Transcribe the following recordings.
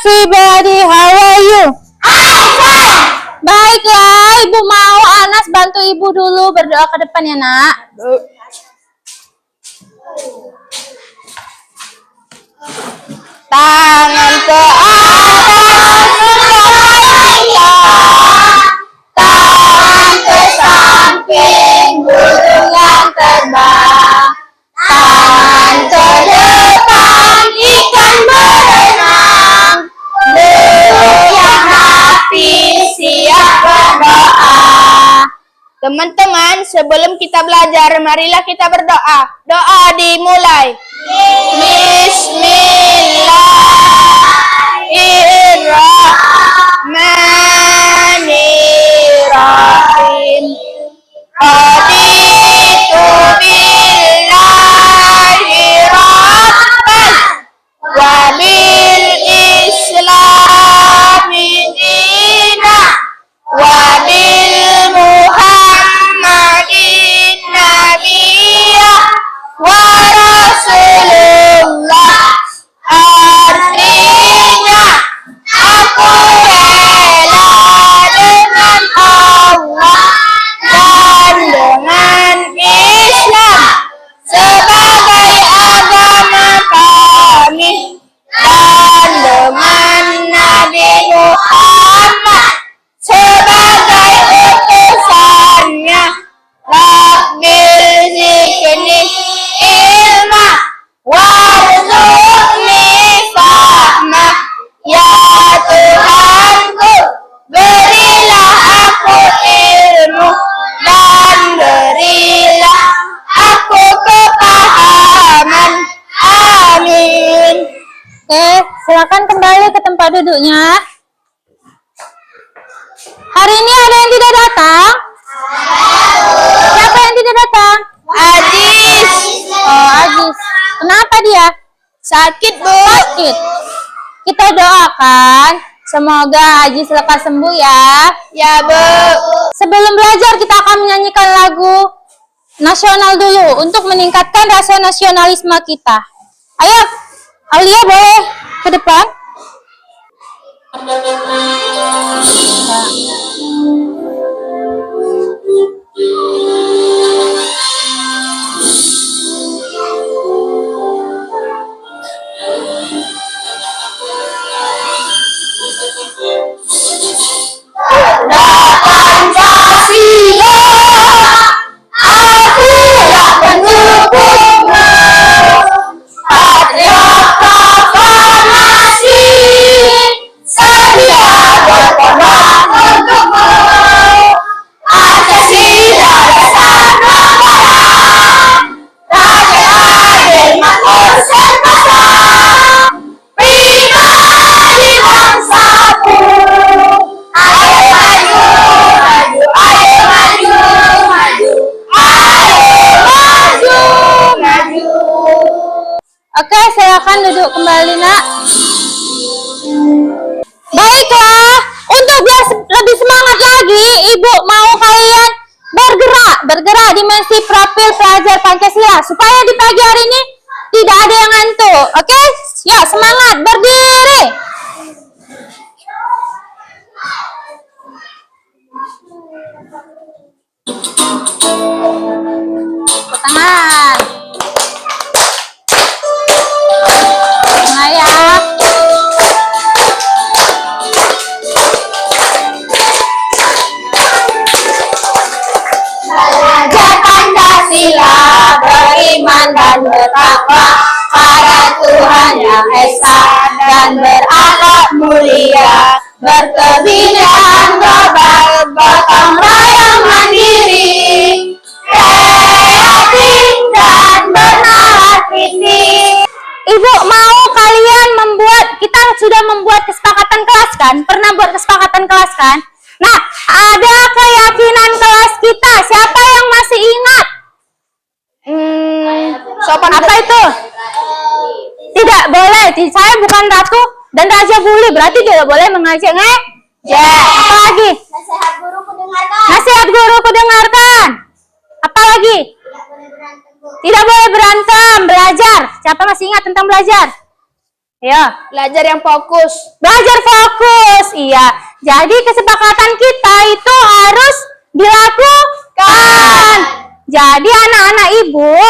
everybody, how are you? Baiklah, Ibu mau Anas bantu Ibu dulu berdoa ke depan ya, Nak. Tangan ke atas, tangan ke samping, burung yang terbang. Tangan ke depan, ikan berenang. Belum yang rapi, siap berdoa. Teman-teman, sebelum kita belajar, marilah kita berdoa. Doa dimulai. Bismillahirrahmanirrahim. Raditu billahi rabban wa bil islami dina wa bil muhammadin nabiyya wa rasulullah. Artinya aku rela dengan Allah dan dengan Islam sebagai agama kami dan dengan Nabi Muhammad sebagai utusannya. Rabbil zikni ilma warzuqni fahma. Ya Tuhanku, berilah aku ilmu dan berilah aku kepahaman. Amin. Oke, silakan kembali ke tempat duduknya. Hari ini ada yang tidak datang? Siapa yang tidak datang? Ajis. Oh, Ajis. Kenapa dia? Sakit, Bu. Sakit. Kita doakan semoga Ajis lekas sembuh ya. Ya, Bu. Sebelum belajar kita akan menyanyikan lagu nasional dulu untuk meningkatkan rasa nasionalisme kita. Ayo, Aulia boleh ke depan? Pancasila, akulah pendukungmu. Patriot proklamasi, sedia berkorban untukmu. Pancasila dasar negara, rakyat adil makmur serta. Pribadi bangsaku. Ayo maju, maju, ayo maju, maju, ayo maju, maju. Oke, silakan duduk kembali, Nak. Baiklah, untuk biar lebih semangat lagi, Ibu mau kalian bergerak dimensi profil pelajar Pancasila supaya di pagi hari ini tidak ada yang ngantuk. Oke? Ya, semangat, berdiri. Tangan. Nah ya. Belajar Pancasila, beriman dan bertakwa pada Tuhan yang Esa dan berakhlak mulia, berkebijakan global, gotong royong mandiri, kreatif dan bernalar tinggi. Ibu mau kalian kita sudah membuat kesepakatan kelas kan? Pernah buat kesepakatan kelas kan? Nah, ada keyakinan kelas kita. Siapa yang masih ingat? Sopan Apa itu? Tidak boleh. Saya bukan ratu dan raja bully. Berarti tidak boleh mengajak Ya. Apa lagi? Nasihat guruku dengarkan. Nasihat guruku dengarkan. Apa lagi? Tidak boleh berantem, Bu. Tidak boleh berantem. Belajar. Siapa masih ingat tentang belajar? Ya, Belajar yang fokus. belajar fokus. Iya. Jadi kesepakatan kita itu harus dilakukan. Jadi anak-anak ibu,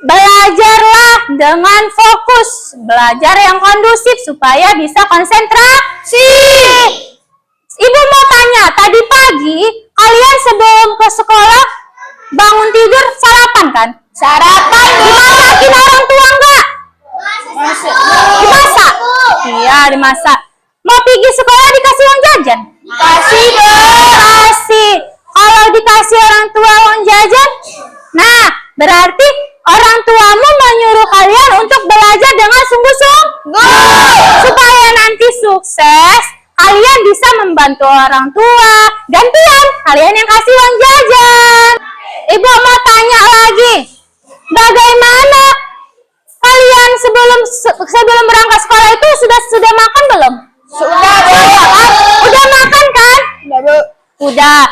belajarlah dengan fokus. Belajar yang kondusif supaya bisa konsentrasi. Ibu mau tanya, tadi pagi kalian sebelum ke sekolah bangun tidur sarapan kan? Sarapan. Dimasakin orang tua enggak? Dimasak? Iya, dimasak. Mau pergi sekolah dikasih uang jajan? Kasih dong. Kasih. Kalau dikasih orang tua uang jajan, nah berarti orang tuamu menyuruh kalian untuk belajar dengan sungguh-sungguh. Supaya nanti sukses, kalian bisa membantu orang tua. Gantian, kalian yang kasih uang jajan. Ibu mau tanya lagi, bagaimana kalian sebelum berangkat sekolah itu sudah makan belum? Sudah, Bu. Kan? Udah makan kan? Udah, Bu. Udah.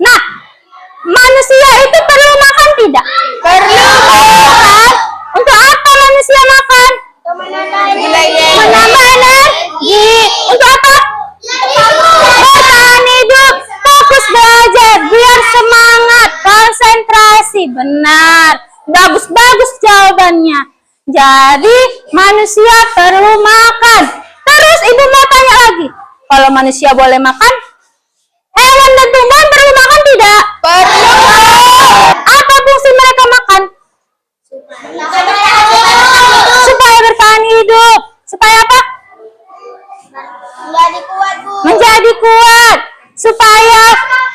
Nah, manusia itu perlu makan tidak? Perlu. Kan? Untuk apa manusia makan? Menambah energi. Untuk apa? Bertahan hidup. Fokus belajar biar semangat, konsentrasi. Benar. Bagus-bagus jawabannya. Jadi manusia perlu makan. Terus ibu mau tanya lagi, kalau manusia boleh makan, hewan dan tumbuhan perlu makan tidak? Perlu. Apa fungsi mereka makan? Supaya bertahan hidup. Supaya apa? Menjadi kuat, Bu. Menjadi kuat. Supaya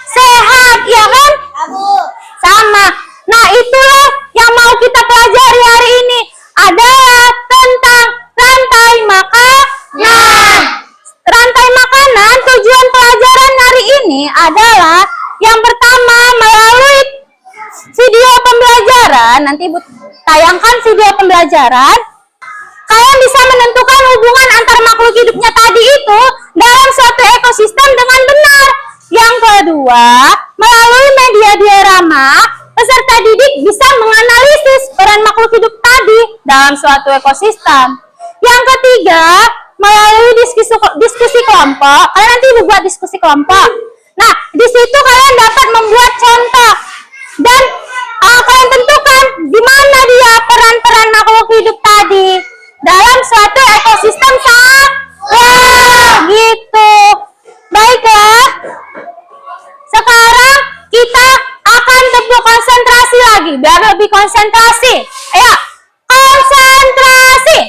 sehat, ya kan? Bu. Sama. Nah, itulah yang mau kita pelajari hari ini. Adalah tentang rantai makanan. Rantai makanan, tujuan pelajaran hari ini adalah yang pertama melalui video pembelajaran. Nanti Ibu tayangkan video pembelajaran. Kalian bisa menentukan hubungan antar makhluk hidupnya tadi itu dalam suatu ekosistem dengan benar. Yang kedua, melalui media diorama, peserta didik bisa menganalisis peran makhluk hidup tadi dalam suatu ekosistem. Yang ketiga, melalui diskusi kelompok. Kalian nanti Ibu buat diskusi kelompok. Nah, di situ kalian dapat membuat contoh dan kalian tentukan di mana dia peran-peran makhluk hidup tadi dalam suatu ekosistem gitu. Baiklah. Sekarang kita akan tepuk konsentrasi lagi biar lebih konsentrasi. Ayo, konsentrasi.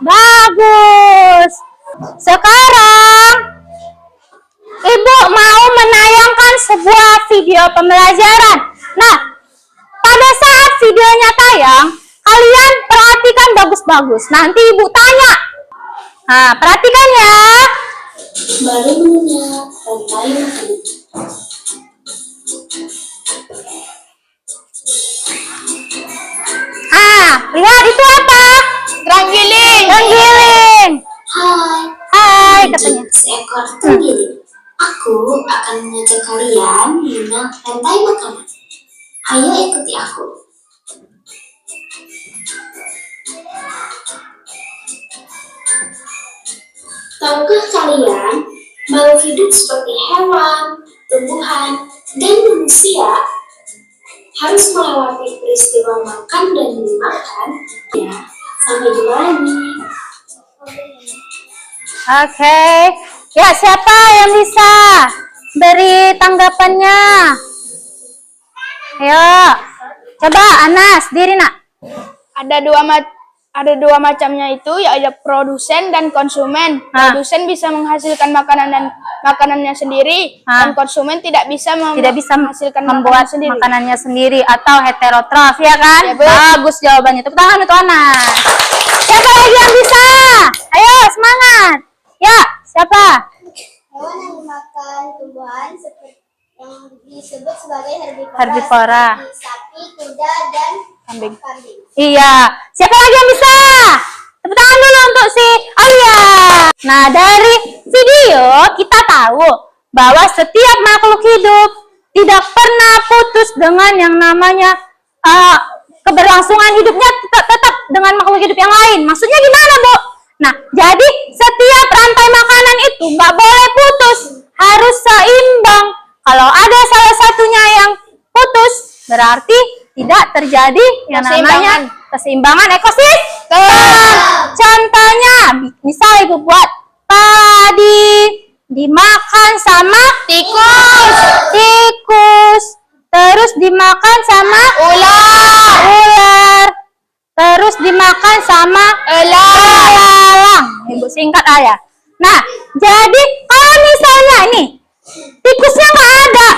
Bagus. Sekarang Ibu mau menayangkan sebuah video pembelajaran. Nah, pada saat videonya tayang, kalian perhatikan bagus-bagus. Nanti Ibu tanya. Nah, perhatikan ya. Barunya rantai makanan. Lihat itu apa? Terenggiling. Terenggiling. Hai katanya. Seekor terenggiling. Aku akan mengajak kalian mengenal rantai makanan. Ayo ikuti aku. Tahukah kalian makhluk hidup seperti hewan, tumbuhan, dan manusia harus melewati peristiwa makan dan dimakan? Ya, sampai jumpa lagi. Oke. Ya, siapa yang bisa beri tanggapannya? Ayo. Coba Anas, diri nak. Ada dua macamnya itu, yaitu produsen dan konsumen. Produsen bisa menghasilkan makanannya sendiri, dan konsumen tidak bisa menghasilkan membuat makanannya sendiri atau heterotrof, ya kan? Ya, Bu. Bagus jawabannya. Tepuk tangan untuk Anas. Siapa lagi yang bisa? Ayo, semangat. Ya, siapa? Hewan yang dimakan tumbuhan seperti yang disebut sebagai Herbivora. sapi, kuda, dan Kambing. Iya. Siapa lagi yang bisa? Tepuk tangan dulu untuk si Alia. Nah, dari video kita tahu bahwa setiap makhluk hidup tidak pernah putus dengan yang namanya keberlangsungan hidupnya tetap dengan makhluk hidup yang lain. Maksudnya gimana, Bu? Nah, jadi setiap rantai makanan itu nggak boleh putus, harus seimbang. Kalau ada salah satunya yang putus, berarti tidak terjadi yang namanya keseimbangan ekosistem. Contohnya, misal Ibu buat padi dimakan sama tikus, terus dimakan sama ular, terus dimakan sama elang. Ibu singkat aja. Nah, jadi kalau misalnya nih tikusnya nggak ada,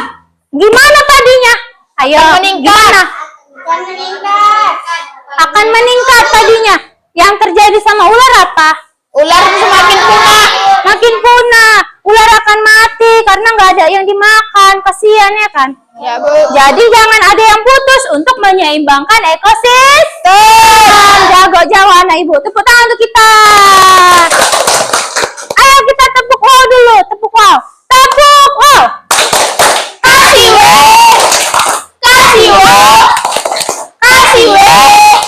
gimana padinya? Ayo, gimana? Akan meningkat padinya. Yang terjadi sama ular apa? Ular semakin punah. Makin punah. Ular akan mati karena nggak ada yang dimakan. Kasihan ya kan? Ya, Bu. Jadi jangan ada yang putus untuk menyeimbangkan ekosistem. Jago jawana Ibu. Tepuk tangan untuk kita. Ayo kita tepuk wow dulu. Tepuk wow. Tepuk wow. Kasih wow. Kasih wow. Kasih wow.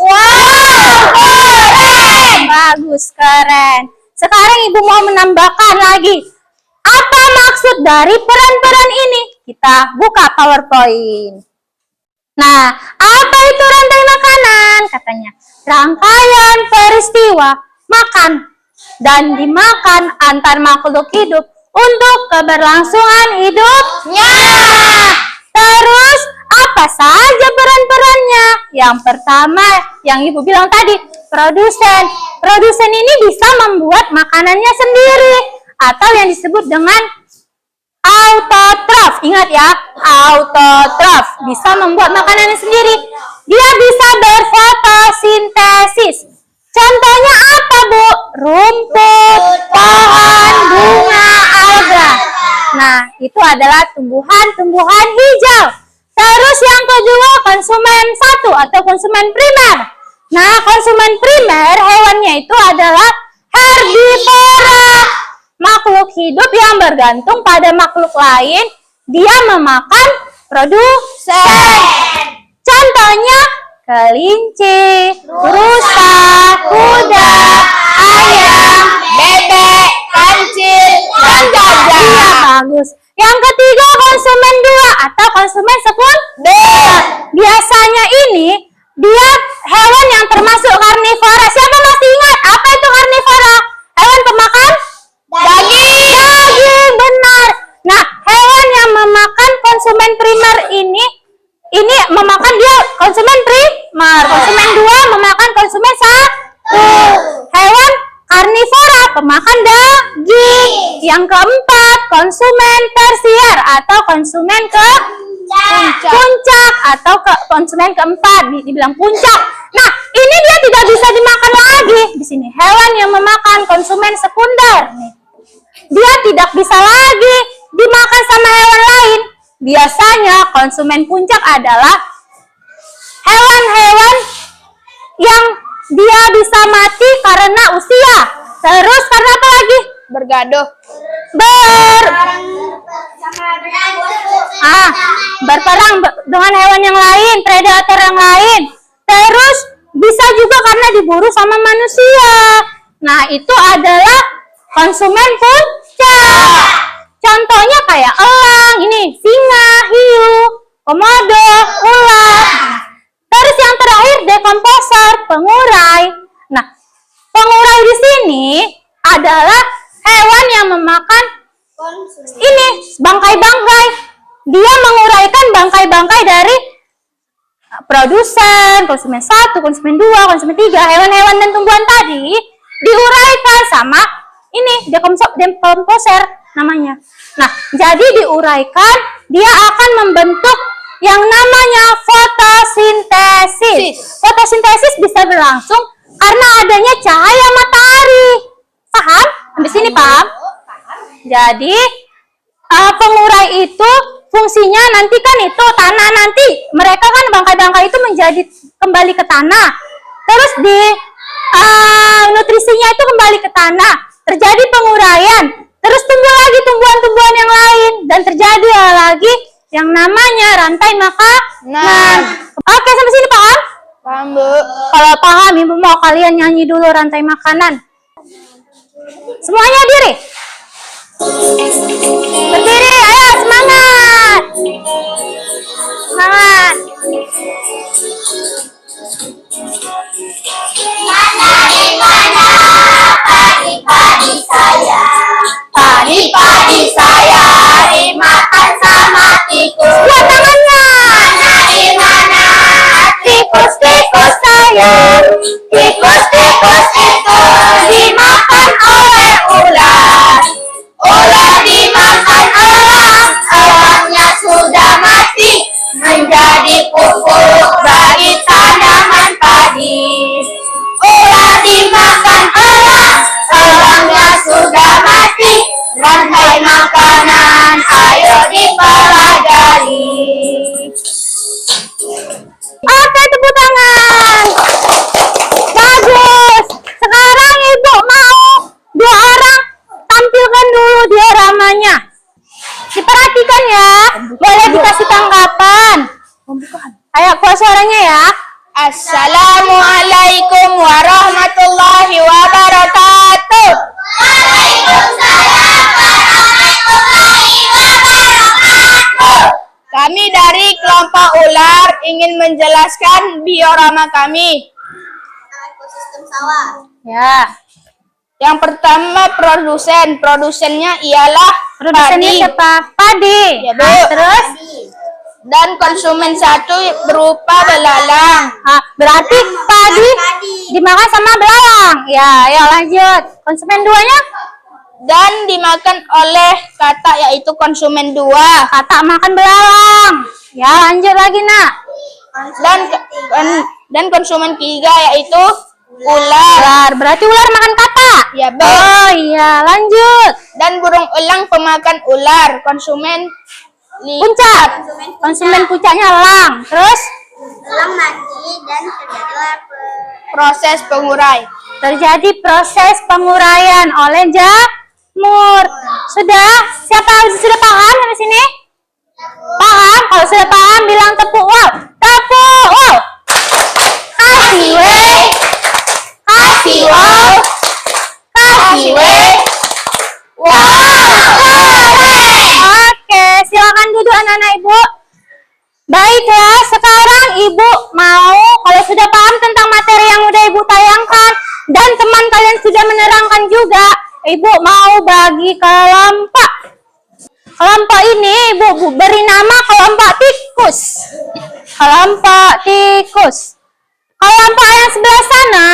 Wow, keren. Bagus, keren. Sekarang Ibu mau menambahkan lagi. Apa maksud dari peran-peran ini? Kita buka PowerPoint. Nah, apa itu rantai makanan? Katanya, rangkaian peristiwa makan dan dimakan antar makhluk hidup untuk keberlangsungan hidupnya. Terus, apa saja peran-perannya? Yang pertama, yang Ibu bilang tadi, produsen. Produsen ini bisa membuat makanannya sendiri atau yang disebut dengan autotrof. Ingat ya, autotrof bisa membuat makanannya sendiri. Dia bisa berfotosintesis. Contohnya apa, Bu? Rumput, pohon, bunga, alga. Nah, itu adalah tumbuhan-tumbuhan hijau. Terus yang kedua, konsumen satu atau konsumen primer. Nah, konsumen primer hewannya itu adalah herbivora. Makhluk hidup yang bergantung pada makhluk lain, dia memakan produsen. Contohnya, kelinci, rusa, kuda, ayam, bebek, kancil, dan gajah. Iya, bagus. Yang ketiga, konsumen dua atau konsumen sekunder. Biasanya ini dia hewan yang termasuk karnivora. Siapa masih ingat apa itu karnivora? Hewan pemakan daging, benar. Nah, hewan yang memakan konsumen primer ini memakan dia konsumen primer. Konsumen dua memakan konsumen satu. Hewan karnivora, pemakan daging. Yang keempat, konsumen tersier atau konsumen puncak atau konsumen keempat, dibilang puncak. Nah, ini dia tidak bisa dimakan lagi. Di sini hewan yang memakan konsumen sekunder. Nih. Dia tidak bisa lagi dimakan sama hewan lain. Biasanya konsumen puncak adalah hewan-hewan yang dia bisa mati karena usia. Terus karena apa lagi? Bergaduh. Berperang dengan hewan yang lain, predator yang lain. Terus bisa juga karena diburu sama manusia. Nah, itu adalah konsumen puncak. Contohnya kayak elang, ini singa, hiu, komodo, ular. Terus yang terakhir dekomposer, pengurai. Nah, pengurai di sini adalah hewan yang memakan ini bangkai-bangkai. Dia menguraikan bangkai-bangkai dari produsen, konsumen satu, konsumen dua, konsumen tiga, hewan-hewan dan tumbuhan tadi diuraikan sama ini dekomposer namanya. Nah, jadi diuraikan, dia akan membentuk yang namanya fotosintesis. Fotosintesis bisa berlangsung karena adanya cahaya matahari. Paham? Sampai sini paham? Jadi pengurai itu fungsinya nanti kan itu tanah, nanti mereka kan bangkai-bangkai itu menjadi kembali ke tanah. Terus di nutrisinya itu kembali ke tanah. Terjadi penguraian. Terus tumbuh lagi tumbuhan-tumbuhan yang lain dan terjadi lagi yang namanya rantai makanan. Oke, sampai sini paham? Paham, Bu. Kalau paham, Ibu mau kalian nyanyi dulu rantai makanan. Semuanya diri. Berdiri, ayo semangat. Semangat. Padi-padi saya, padi-padi saya dimakan sama tikus. Buat tangannya. Di mana tikus-tikus saya, tikus-tikus itu dimakan oleh ular. Ular dimakan elang, elangnya sudah mati, menjadi pupuk bagi tanaman padi. Ular dimakan elang, elangnya sudah mati, rantai makanan ayo dipelajari. Oke, tepuk tangan. Bagus. Sekarang Ibu mau dua orang tampilkan dulu dioramanya. Diperhatikan ya. Boleh dikasih tanggapan. Ayo, keluar suaranya ya. Assalamualaikum warahmatullahi wabarakatuh. Waalaikumsalam warahmatullahi wabarakatuh. Kami dari kelompok ular ingin menjelaskan diorama kami. Ekosistem sawah. Ya. Yang pertama produsen. Produsennya ialah Produsennya padi. siapa? Padi. Ya, Bu. Nah, terus? Dan konsumen satu berupa belalang. Berarti padi dimakan sama belalang. Ya, ayo lanjut. Konsumen duanya? Dan dimakan oleh katak yaitu konsumen 2. Katak makan belalang. Ya, lanjut lagi, Nak. Dan konsumen 3 yaitu ular. Ular. Berarti ular makan katak? Ya, Bu. Oh iya, lanjut. Dan burung elang pemakan ular. Konsumen Puncak. Konsumen puncaknya elang. Terus? Elang mati dan terjadilah proses pengurai. Terjadi proses penguraian oleh jamur. Sudah? Siapa sudah paham sampai sini? Paham? Kalau sudah paham bilang tepuk wow. Tepuk wow. Kasih weh. Kasih wow. Kasih weh. Oke, silakan duduk anak-anak Ibu. Baiklah, sekarang Ibu mau, kalau sudah paham tentang materi yang udah Ibu tayangkan dan teman kalian sudah menerangkan juga, Ibu mau bagi kelompok. Kelompok ini Ibu beri nama kelompok tikus. Kelompok tikus. Kelompok yang sebelah sana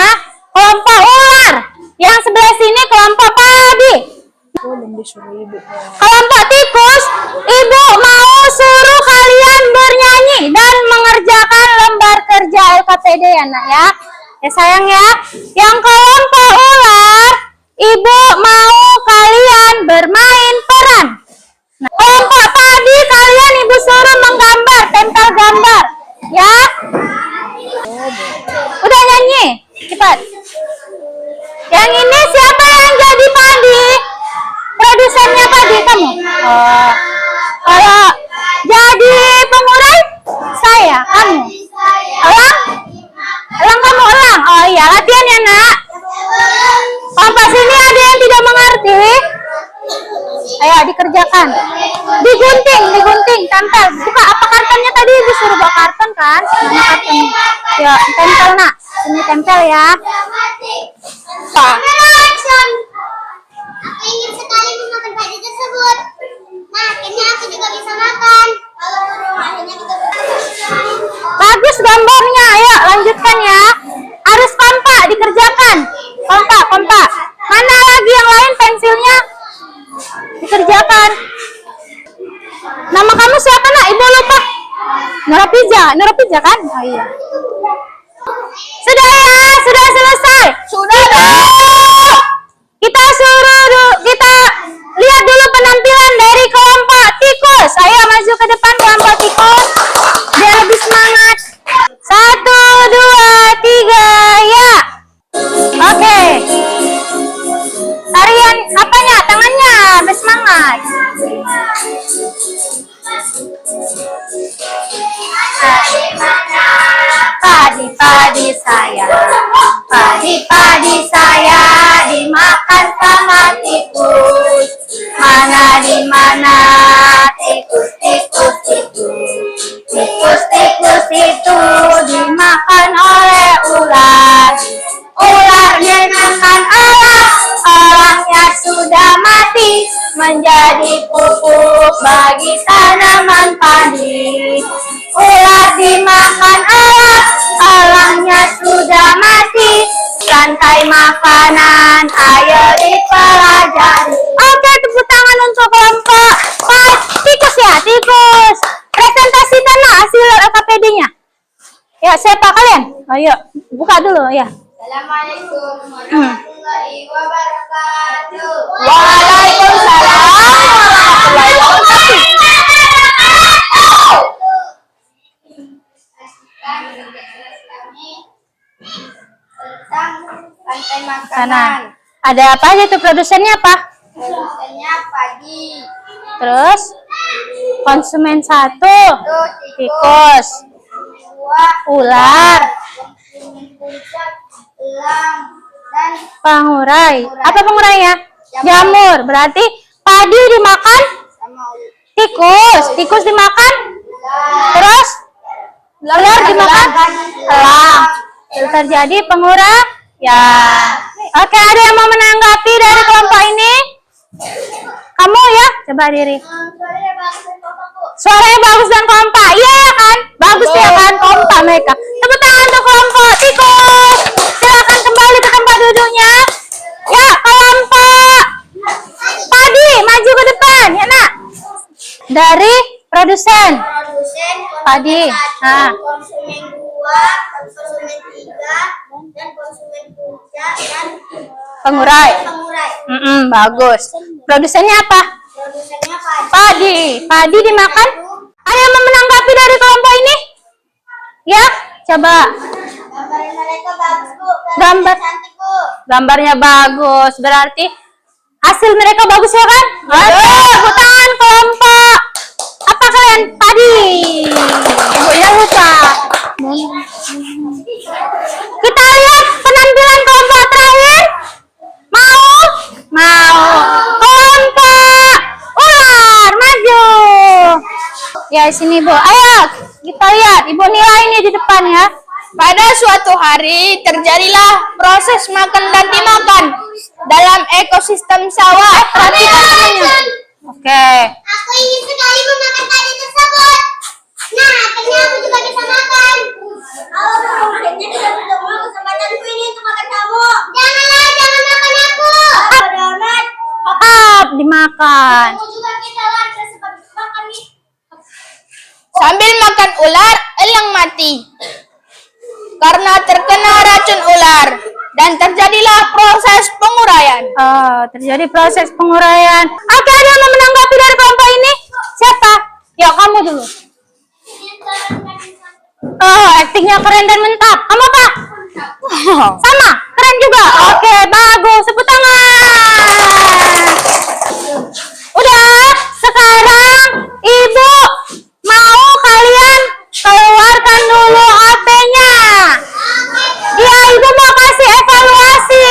kelompok ular. Yang sebelah sini kelompok padi. Kelompok tikus, Ibu mau suruh kalian bernyanyi dan mengerjakan lembar kerja LKPD ya, Nak ya. Ya sayang ya. Yang kelompok ular, Ibu mau kalian bermain peran. Nah, kelompok padi kalian Ibu suruh menggambar, tempel gambar. Ya. Udah nyanyi? Cepat. Yang ini siapa yang jadi padi? Produsennya padi kamu? Oh. Kalau jadi pengurai? Saya, kamu. Elang? Elang kamu elang? Oh iya, latihan ya, Nak. Kelompok sini ada yang tidak mengerti? Ayo dikerjakan. Digunting, tempel. Buka apa kartonnya tadi? Ibu suruh bawa karton kan? Mana karton? Ya, tempel, Nak. Ini tempel ya. Pak. Aku ingin sekali memakan padi tersebut. Nah, akhirnya aku juga bisa makan. Kalau akhirnya kita Bagus gambarnya. Ayo lanjutkan ya. Harus kompak dikerjakan. Kompak. Mana lagi yang lain pensilnya? Dikerjakan. Nama kamu siapa, Nak? Ibu lupa. Nurapija kan? Oh iya. Sudah ya, sudah selesai. Sudah. Kita lihat dulu penampilan dari kelompok tikus. Ayo maju ke depan kelompok tikus biar lebih semangat. 1, 2, 3, ya. Oke. Tarian apanya? Tangannya, bersemangat. menjadi pupuk bagi tanaman padi. Ulat dimakan elang, elangnya sudah mati. Rantai makanan, ayo dipelajari. Oke, tepuk tangan untuk kelompok tikus ya, tikus. Presentasikanlah hasil LKPD-nya. Ya, siapa kalian? Ayo, buka dulu ya. Assalamualaikum warahmatullahi wabarakatuh. Waalaikumsalam warahmatullahi wabarakatuh. Tentang rantai Sana. makanan. Ada apa aja tuh, produsennya apa? Produsennya padi. Terus konsumen 1, tikus, Dua, ular, konsumen puncak, elang, dan pengurai. Apa pengurainya? Jamur. Berarti padi dimakan sama tikus, tikus dimakan, terus ular dimakan elang. Terjadi pengurai. Ya. Oke, ada yang mau menanggapi dari kelompok ini? Kamu ya, coba diri. Suaranya bagus dan kompak. Iya ya kan? Bagus ya kan? Kompak mereka. Tepuk tangan untuk kelompok tikus. Silakan kembali ke tempat duduknya. Ya, kelompok padi maju ke depan, ya nak. Dari produsen padi. Nah, konsumen 2, konsumen 3, dan konsumen puncak dan pengurai. pengurai. Bagus. Produsennya apa? Produsennya padi. Padi. Padi dimakan. Ada yang mau menanggapi dari kelompok ini? Ya, coba. Gambar mereka bagus, Bu. Gambar. Cantik, Bu. Gambarnya bagus. Berarti hasil mereka bagus ya kan? Oke, tepuk tangan kelompok. Apa kalian? Padi. Ibunya lupa. Kita lihat penampilan kelompok terakhir. Mau? Mau. Kelompok ular, maju. Ya, sini Bu. Ayo, kita lihat. Ibu nilai ini di depan ya. Pada suatu hari terjadilah proses makan dan dimakan dalam ekosistem sawah. Perhatikan temannya. Oke. Aku ingin sekali memakan tadi tersebut. Nah, akhirnya aku juga bisa makan. Oh, akhirnya kita sudah mau kesempatanku ini untuk makan kamu. Janganlah, jangan makan aku. Donat. Up, dimakan. Kamu juga kita lah kesempatan makan nih. Sambil makan ular, elang mati karena terkena racun ular dan terjadilah proses penguraian. Oh, terjadi proses penguraian. Oke, ada yang mau menanggapi dari kelompok ini? Siapa? Ya, kamu dulu. Oh, aktingnya keren dan mantap. Kamu apa? Sama, keren juga. Oke, bagus. Tepuk tangan. Udah, sekarang Ibu mau kalian keluarkan dulu HP-nya. Ya, Ibu mau kasih evaluasi.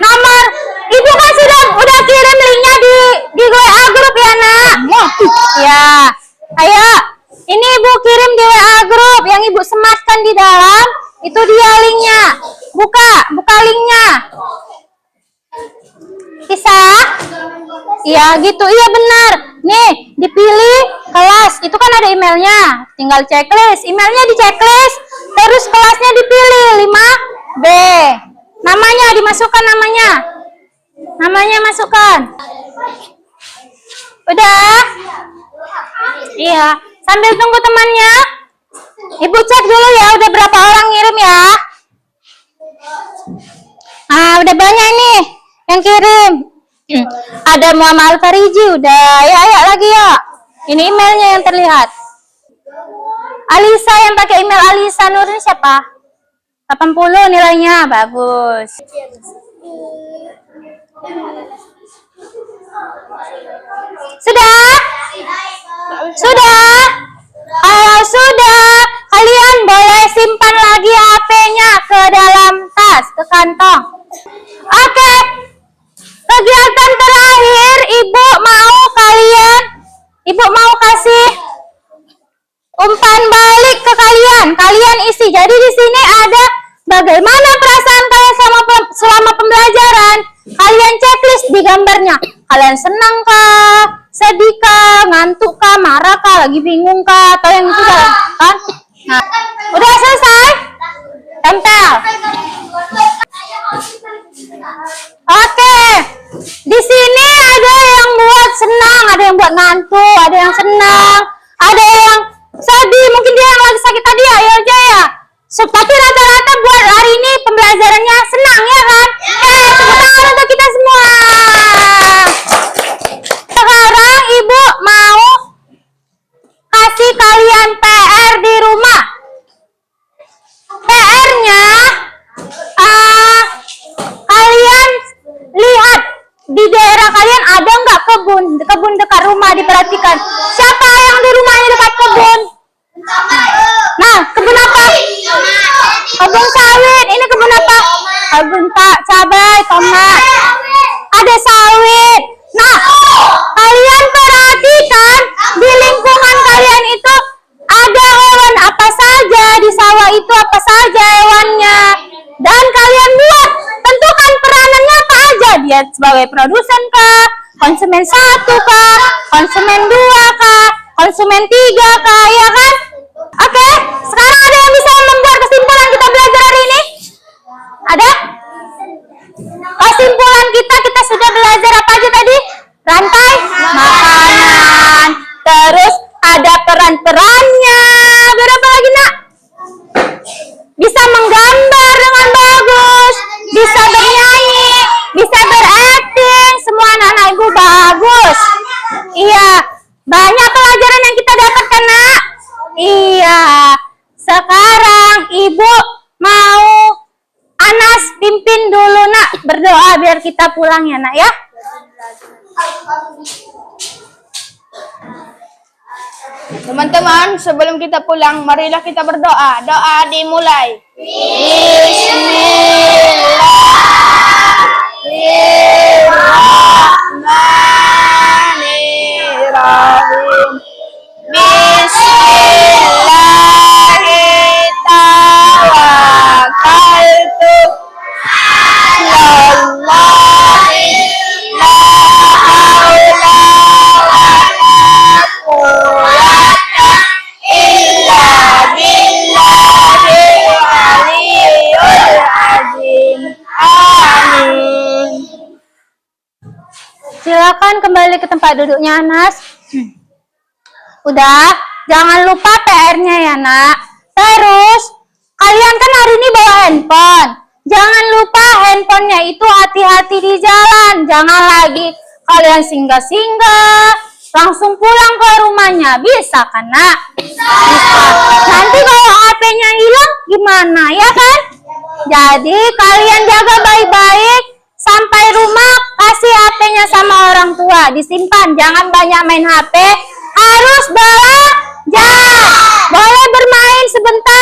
Nomor Ibu kan udah kirim linknya di WA grup ya nak? Ya, ayo. Ini Ibu kirim di WA grup yang Ibu sematkan di dalam. Itu dia linknya. Buka linknya. Bisa? Iya gitu, iya benar. Nih, dipilih kelas. Itu kan ada emailnya. Tinggal checklist. Emailnya di checklist. Terus kelasnya dipilih 5B. Namanya dimasukkan namanya. Namanya masukkan. Udah? Iya. Sambil tunggu temannya. Ibu cek dulu ya, udah berapa orang ngirim ya. Ah, udah banyak nih yang kirim. Ada Muhammad Fariji udah. Ya, lagi ya. Ini emailnya yang terlihat. Alisa yang pakai email Alisa Nurin siapa? 80 nilainya, bagus. Sudah? Sudah? Kalau sudah, kalian boleh simpan lagi HP-nya ke dalam tas, ke kantong. Oke. Kegiatan terakhir, Ibu mau kasih umpan balik ke kalian. Kalian isi. Jadi di sini ada bagaimana perasaan kalian selama pembelajaran. tulis di gambarnya. Kalian senang kah? Sedih kah? Ngantuk kah? Marah kah? Lagi bingung kah? Atau yang itu kan? Nah, udah selesai? Tempel. Oke. Di sini ada yang buat senang, ada yang buat ngantuk, ada yang senang, ada yang sedih. Mungkin dia yang lagi sakit tadi ya, aja ya. Tapi rata-rata buat hari ini pembelajarannya senang ya kan? Tepuk tangan untuk kita semua. Sekarang Ibu mau kasih kalian PR di rumah. PR-nya kalian lihat di daerah kalian ada nggak kebun dekat rumah, diperhatikan. Siapa yang di rumahnya dekat kebun? Nah, kebun apa? Kebun sawit. Ini kebun apa? Kebun cabai, tomat. Ada sawit. Nah, kalian perhatikan di lingkungan kalian itu ada hewan apa saja, di sawah itu apa saja hewannya. Dan kalian buat, tentukan peranannya apa aja. Dia sebagai produsen kah? Konsumen 1 kah? Konsumen 2 kah? Konsumen 3 kah? Ya kan? Oke, sekarang ada yang bisa membuat kesimpulan kita belajar hari ini? Ada? Kesimpulan kita sudah belajar apa aja tadi? Rantai makanan. Terus ada peran-perannya. Berapa lagi, Nak? Bisa menggambar dengan bagus, bisa bernyanyi, bisa berakting. Semua anak-anak Ibu bagus. Iya, banyak pelajaran yang kita dapatkan, Nak. Iya, sekarang Ibu mau Anas pimpin dulu, Nak, berdoa biar kita pulang ya, Nak, ya. Teman-teman, sebelum kita pulang, marilah kita berdoa. Doa dimulai. Bismillahirrahmanirrahim. Bismillahirrahmanirrahim. Silakan kembali ke tempat duduknya, Anas. Udah, jangan lupa PR-nya ya, Nak. Terus, kalian kan hari ini bawa handphone. Jangan lupa handphonenya itu hati-hati di jalan. Jangan lagi kalian singgah-singgah, langsung pulang ke rumahnya. Bisa kan, Nak? Bisa. Nanti kalau HP-nya hilang gimana, ya kan? Jadi, kalian jaga baik-baik. Sampai rumah, kasih HP-nya sama orang tua. Disimpan, jangan banyak main HP. Harus belajar. Boleh bermain sebentar.